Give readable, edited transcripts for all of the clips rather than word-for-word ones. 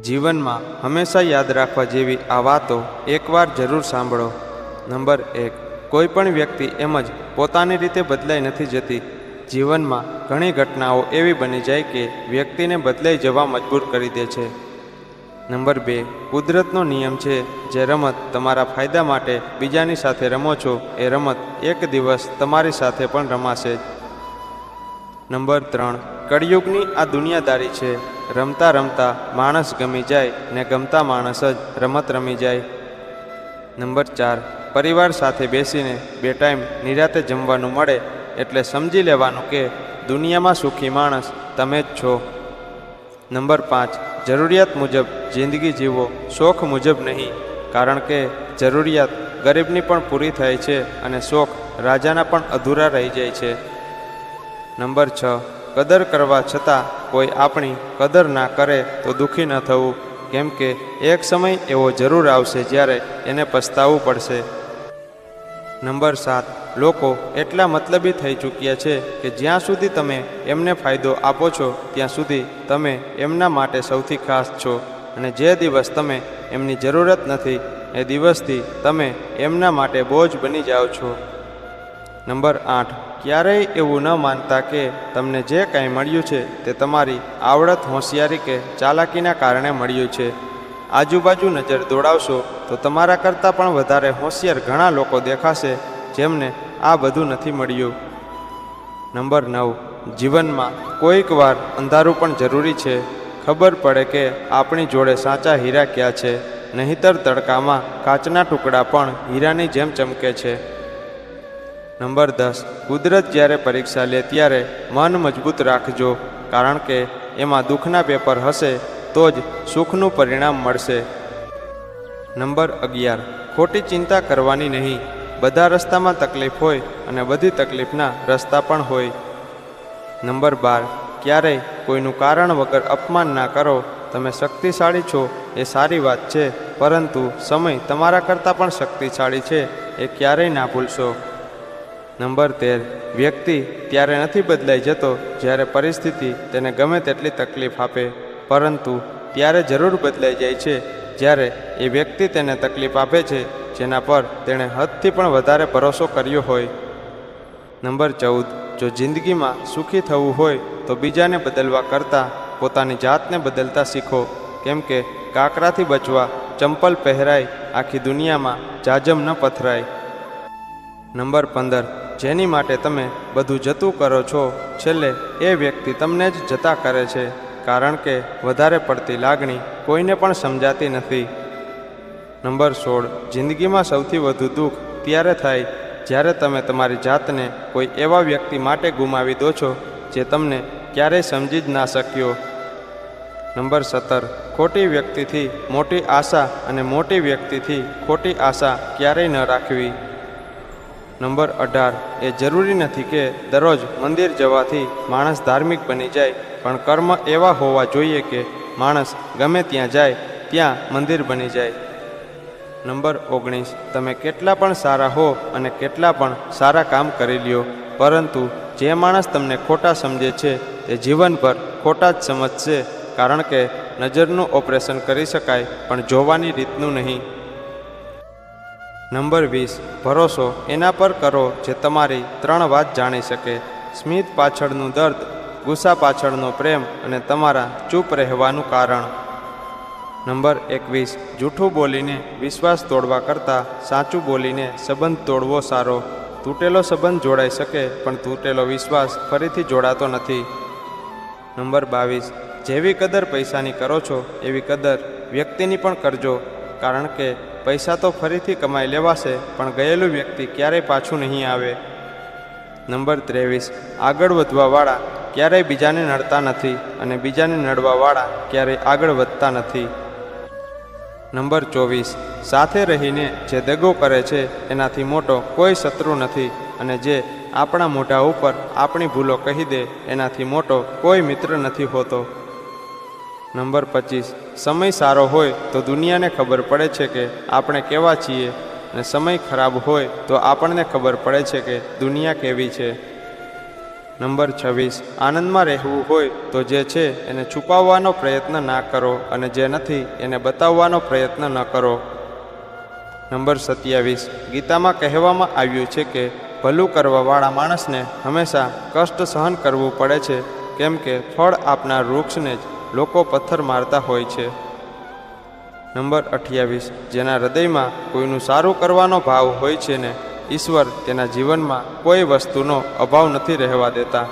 જીવનમાં હંમેશા યાદ રાખવા જેવી આ વાતો એકવાર જરૂર સાંભળો. નંબર 1, કોઈ પણ વ્યક્તિ એમ જ પોતાની રીતે બદલાઈ નથી જતી. જીવનમાં ઘણી ઘટનાઓ એવી બની જાય કે વ્યક્તિને બદલાઈ જવા મજબૂર કરી દે છે. નંબર 2, કુદરતનો નિયમ છે, જે રમત તમારા ફાયદા માટે બીજાની સાથે રમો છો એ રમત એક દિવસ તમારી સાથે પણ રમાશે જ. નંબર 3, કળિયુગની આ દુનિયાદારી છે. રમતા રમતા માણસ ગમી જાય ને ગમતા માણસ જ રમત રમી જાય. નંબર 4, પરિવાર સાથે બેસીને 2 ટાઈમ નિરાતે જમવાનું મળે એટલે સમજી લેવાનું કે દુનિયામાં સુખી માણસ તમે જ છો. નંબર 5, જરૂરિયાત મુજબ જિંદગી જીવો, શોખ મુજબ નહીં, કારણ કે જરૂરિયાત ગરીબની પણ પૂરી થાય છે અને શોખ રાજાના પણ અધૂરા રહી જાય છે. નંબર 6, કદર કરવા છતાં કોઈ આપણી કદર ના કરે તો દુઃખી ન થવું, કેમ કે એક સમય એવો જરૂર આવશે જ્યારે એને પસ્તાવવું પડશે. નંબર 7, લોકો એટલા મતલબી થઈ ચૂક્યા છે કે જ્યાં સુધી તમે એમને ફાયદો આપો છો ત્યાં સુધી તમે એમના માટે સૌથી ખાસ છો, અને જે દિવસ તમે એમની જરૂરત નથી એ દિવસથી તમે એમના માટે બોજ બની જાઓ છો. નંબર 8, ક્યારેય એવું ન માનતા કે તમને જે કાંઈ મળ્યું છે તે તમારી આવડત, હોશિયારી કે ચાલાકીના કારણે મળ્યું છે. આજુબાજુ નજર દોડાવશો તો તમારા કરતાં પણ વધારે હોશિયાર ઘણા લોકો દેખાશે જેમને આ બધું નથી મળ્યું. નંબર 9, જીવનમાં કોઈક વાર અંધારું પણ જરૂરી છે. ખબર પડે કે આપણી જોડે સાચા હીરા ક્યાં છે, નહીંતર તડકામાં કાચના ટુકડા પણ હીરાની જેમ ચમકે છે. નંબર 10, કુદરત જ્યારે પરીક્ષા લે ત્યારે મન મજબૂત રાખજો, કારણ કે એમાં દુઃખના પેપર હશે તો જ સુખનું પરિણામ મળશે. નંબર 11, ખોટી ચિંતા કરવાની નહીં. બધા રસ્તામાં તકલીફ હોય અને બધી તકલીફના રસ્તા પણ હોય. નંબર 12, ક્યારેય કોઈનું કારણ વગર અપમાન ના કરો. તમે શક્તિશાળી છો એ સારી વાત છે, પરંતુ સમય તમારા કરતાં પણ શક્તિશાળી છે એ ક્યારેય ના ભૂલશો. નંબર 13, વ્યક્તિ ત્યારે નથી બદલાઈ જતો જ્યારે પરિસ્થિતિ તેને ગમે તેટલી તકલીફ આપે, પરંતુ ત્યારે જરૂર બદલાઈ જાય છે જ્યારે એ વ્યક્તિ તેને તકલીફ આપે છે જેના પર તેણે હદથી પણ વધારે ભરોસો કર્યો હોય. નંબર 14, જો જિંદગીમાં સુખી થવું હોય તો બીજાને બદલવા કરતાં પોતાની જાતને બદલતા શીખો, કેમ કે કાકરાથી બચવા ચંપલ પહેરાય, આખી દુનિયામાં જાજમ ન પથરાય. નંબર 15, જેની માટે તમે બધું જતું કરો છો છેલ્લે એ વ્યક્તિ તમને જ જતા કરે છે, કારણ કે વધારે પડતી લાગણી કોઈને પણ સમજાતી નથી. નંબર 16, જિંદગીમાં સૌથી વધુ દુઃખ ત્યારે થાય જ્યારે તમે તમારી જાતને કોઈ એવા વ્યક્તિ માટે ગુમાવી દો છો જે તમને ક્યારેય સમજી જ ના શક્યો. નંબર 17, ખોટી વ્યક્તિથી મોટી આશા અને મોટી વ્યક્તિથી ખોટી આશા ક્યારેય ન રાખવી. નંબર 18, એ જરૂરી નથી કે દરરોજ મંદિર જવાથી માણસ ધાર્મિક બની જાય, પણ કર્મ એવા હોવા જોઈએ કે માણસ ગમે ત્યાં જાય ત્યાં મંદિર બની જાય. નંબર 19, તમે કેટલા પણ સારા હો અને કેટલા પણ સારા કામ કરી લ્યો, પરંતુ જે માણસ તમને ખોટા સમજે છે તે જીવનભર ખોટા જ સમજશે, કારણ કે નજરનું ઓપરેશન કરી શકાય પણ જોવાની રીતનું નહીં. નંબર 20, ભરોસો એના પર કરો જે તમારી 3 વાત જાણી શકે: સ્મિત પાછળનું દર્દ, ગુસ્સા પાછળનો પ્રેમ અને તમારા ચૂપ રહેવાનું કારણ. નંબર 21, જૂઠું બોલીને વિશ્વાસ તોડવા કરતાં સાચું બોલીને સંબંધ તોડવો સારો. તૂટેલો સંબંધ જોડાઈ શકે પણ તૂટેલો વિશ્વાસ ફરીથી જોડાતો નથી. નંબર 22, જેવી કદર પૈસાની કરો છો એવી કદર વ્યક્તિની પણ કરજો, કારણ કે પૈસા તો ફરીથી કમાઈ લેવાશે પણ ગયેલું વ્યક્તિ ક્યારેય પાછું નહીં આવે. નંબર 23, આગળ વધવાવાળા ક્યારેય બીજાને નડતા નથી અને બીજાને નડવાવાળા ક્યારેય આગળ વધતા નથી. નંબર 24, સાથે રહીને જે દગો કરે છે એનાથી મોટો કોઈ શત્રુ નથી, અને જે આપણા મોઢા ઉપર આપણી ભૂલો કહી દે એનાથી મોટો કોઈ મિત્ર નથી હોતો. નંબર 25, સમય સારો હોય તો દુનિયાને ખબર પડે છે કે આપણે કેવા છીએ, અને સમય ખરાબ હોય તો આપણને ખબર પડે છે કે દુનિયા કેવી છે. નંબર 26, આનંદમાં રહેવું હોય તો જે છે એને છુપાવવાનો પ્રયત્ન ના કરો અને જે નથી એને બતાવવાનો પ્રયત્ન ન કરો. નંબર 27, ગીતામાં કહેવામાં આવ્યું છે કે ભલું કરવાવાળા માણસને હંમેશા કષ્ટ સહન કરવું પડે છે, કેમ કે ફળ આપનાર વૃક્ષને જ લોકો પથ્થર મારતા હોય છે. નંબર 28, જેના હૃદયમાં કોઈનું સારું કરવાનો ભાવ હોય છે ને ઈશ્વર તેના જીવનમાં કોઈ વસ્તુનો અભાવ નથી રહેવા દેતા.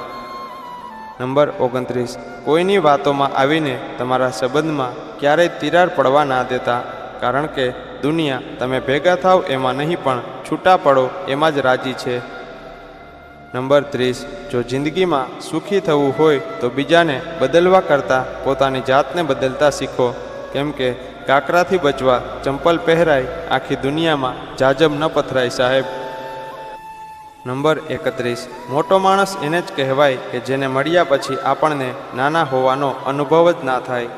નંબર 29, કોઈની વાતોમાં આવીને તમારા સંબંધમાં ક્યારેય તિરાડ પડવા ના દેતા, કારણ કે દુનિયા તમે ભેગા થાવ એમાં નહીં પણ છૂટા પડો એમાં જ રાજી છે. નંબર 30, જો જિંદગીમાં સુખી થવું હોય તો બીજાને બદલવા કરતાં પોતાની જાતને બદલતા શીખો, કેમ કે કાકરાથી બચવા ચંપલ પહેરાય, આખી દુનિયામાં જાજબ ન પથરાય સાહેબ. નંબર 31, મોટો માણસ એને જ કહેવાય કે જેને મળ્યા પછી આપણને નાના હોવાનો અનુભવ જ ના થાય.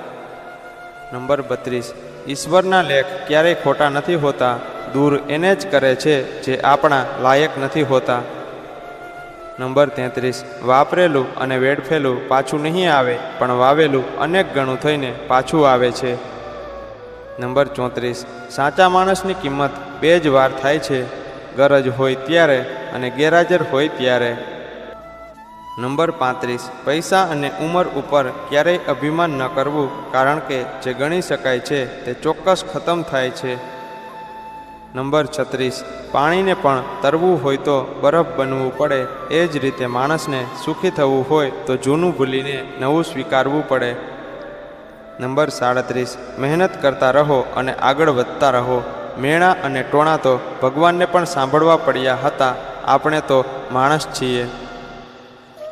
નંબર 32, ઈશ્વરના લેખ ક્યારેય ખોટા નથી હોતા, દૂર એને જ કરે છે જે આપણા લાયક નથી હોતા. નંબર 33, વાપરેલું અને વેડફેલું પાછું નહીં આવે, પણ વાવેલું અનેક ગણું થઈને પાછું આવે છે. નંબર 34, સાચા માણસની કિંમત 2 જ વાર થાય છે, ગરજ હોય ત્યારે અને ગેરહાજર હોય ત્યારે. નંબર 35, પૈસા અને ઉંમર ઉપર ક્યારેય અભિમાન ન કરવું, કારણ કે જે ગણી શકાય છે તે ચોક્કસ ખતમ થાય છે. નંબર 36, પાણીને પણ તરવું હોય તો બરફ બનવું પડે, એ જ રીતે માણસને સુખી થવું હોય તો જૂનું ભૂલીને નવું સ્વીકારવું પડે. નંબર 37, મહેનત કરતા રહો અને આગળ વધતા રહો. મેણા અને ટોણા તો ભગવાનને પણ સાંભળવા પડ્યા હતા, આપણે તો માણસ છીએ.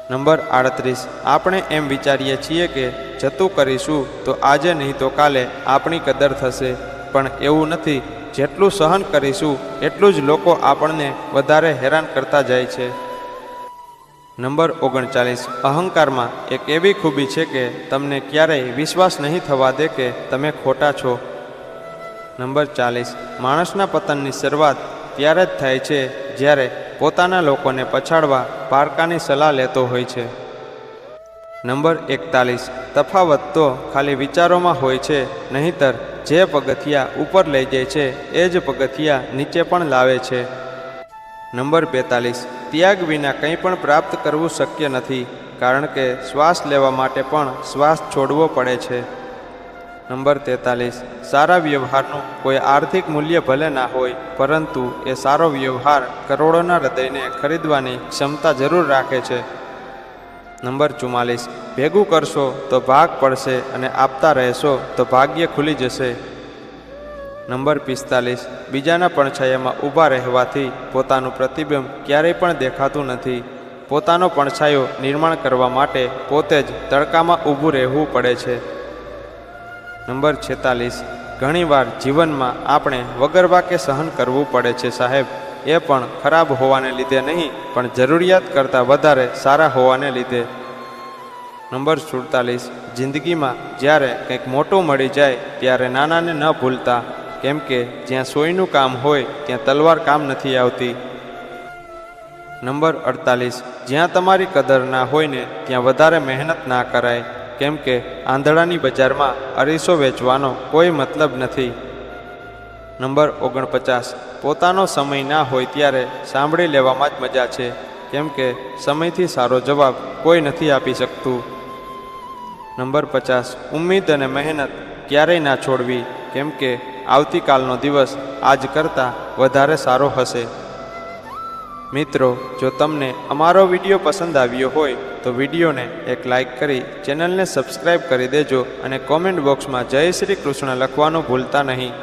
નંબર 38, આપણે એમ વિચારીએ છીએ કે જતું કરીશું તો આજે નહીં તો કાલે આપણી કદર થશે, પણ એવું નથી. જેટલું સહન કરીશું એટલું જ લોકો આપણને વધારે હેરાન કરતા જાય છે. નંબર 39, અહંકારમાં એક એવી ખૂબી છે કે તમને ક્યારેય વિશ્વાસ નહીં થવા દે કે તમે ખોટા છો. નંબર 40, માણસના પતનની શરૂઆત ત્યારે જ થાય છે જ્યારે પોતાના લોકોને પછાડવા પારકાની સલાહ લેતો હોય છે. નંબર 41, તફાવત તો ખાલી વિચારોમાં હોય છે, નહીંતર જે પગથિયા ઉપર લઈ જાય છે એ જ પગથિયા નીચે પણ લાવે છે. નંબર 42, ત્યાગ વિના કંઈ પણ પ્રાપ્ત કરવું શક્ય નથી, કારણ કે શ્વાસ લેવા માટે પણ શ્વાસ છોડવો પડે છે. નંબર 43, સારા વ્યવહારનું કોઈ આર્થિક મૂલ્ય ભલે ના હોય, પરંતુ એ સારો વ્યવહાર કરોડોના હૃદયને ખરીદવાની ક્ષમતા જરૂર રાખે છે. નંબર 44, ભેગું કરશો તો ભાગ પડશે અને આપતા રહેશો તો ભાગ્ય ખુલી જશે. નંબર 45, બીજાના પડછાયામાં ઊભા રહેવાથી પોતાનું પ્રતિબિંબ ક્યારેય પણ દેખાતું નથી. પોતાનો પડછાયો નિર્માણ કરવા માટે પોતે જ તડકામાં ઊભું રહેવું પડે છે. નંબર 46, ઘણીવાર જીવનમાં આપણે વગર વાકે સહન કરવું પડે છે સાહેબ, એ પણ ખરાબ હોવાને લીધે નહીં, પણ જરૂરિયાત કરતાં વધારે સારા હોવાને લીધે. નંબર 47, જિંદગીમાં જ્યારે કંઈક મોટું મળી જાય ત્યારે નાનાને ન ભૂલતા, કેમ કે જ્યાં સોયનું કામ હોય ત્યાં તલવાર કામ નથી આવતી. નંબર 48, જ્યાં તમારી કદર ના હોય ને ત્યાં વધારે મહેનત ના કરાય, કેમ કે આંધળાની બજારમાં અરીસો વેચવાનો કોઈ મતલબ નથી. નંબર 49, પોતાનો સમય ના હોય ત્યારે સાંભળી લેવામાં જ મજા છે, કેમ કે સમયથી સારો જવાબ કોઈ નથી આપી શકતું. નંબર 50, ઉમ્મીદ અને મહેનત ક્યારેય ના છોડવી, કેમ કે આવતીકાલનો દિવસ આજ કરતાં વધારે સારો હશે. મિત્રો, જો તમને અમારો વિડીયો પસંદ આવ્યો હોય તો વિડીયોને એક લાઈક કરી ચેનલને સબસ્ક્રાઈબ કરી દેજો અને કોમેન્ટ બોક્સમાં જય શ્રી કૃષ્ણ લખવાનું ભૂલતા નહીં.